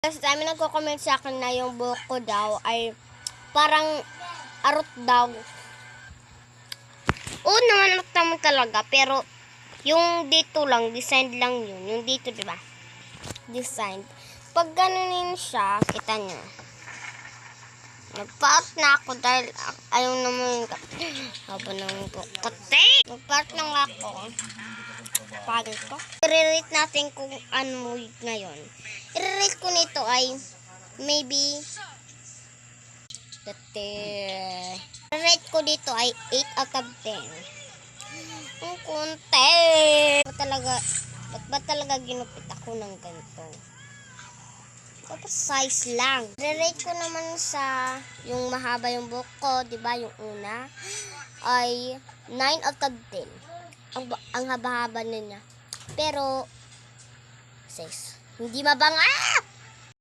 Kasi dami nagko-comment sa akin na yung buhok ko daw ay parang arot daw. Oo naman, arot naman talaga. Pero yung dito lang, design lang yun. Yung dito, diba? Design. Pag ganunin siya, kita nyo. Nagpaat na ako dahil ayaw naman yung haba ng bukote. Nagpaat lang ako. Pagod ko. I-rate natin kung ano ngayon. I-rate ko nito ay maybe i-rate ko dito ay 8 out of 10. Ang konti. Ba't ba talaga ginupit ako ng ganito? Tapos size lang. I-rate ko naman sa yung mahaba yung buhok ko, diba? Yung una ay 9 out of 10. Ang haba-haba na niya. Pero 6. Hindi mabanga!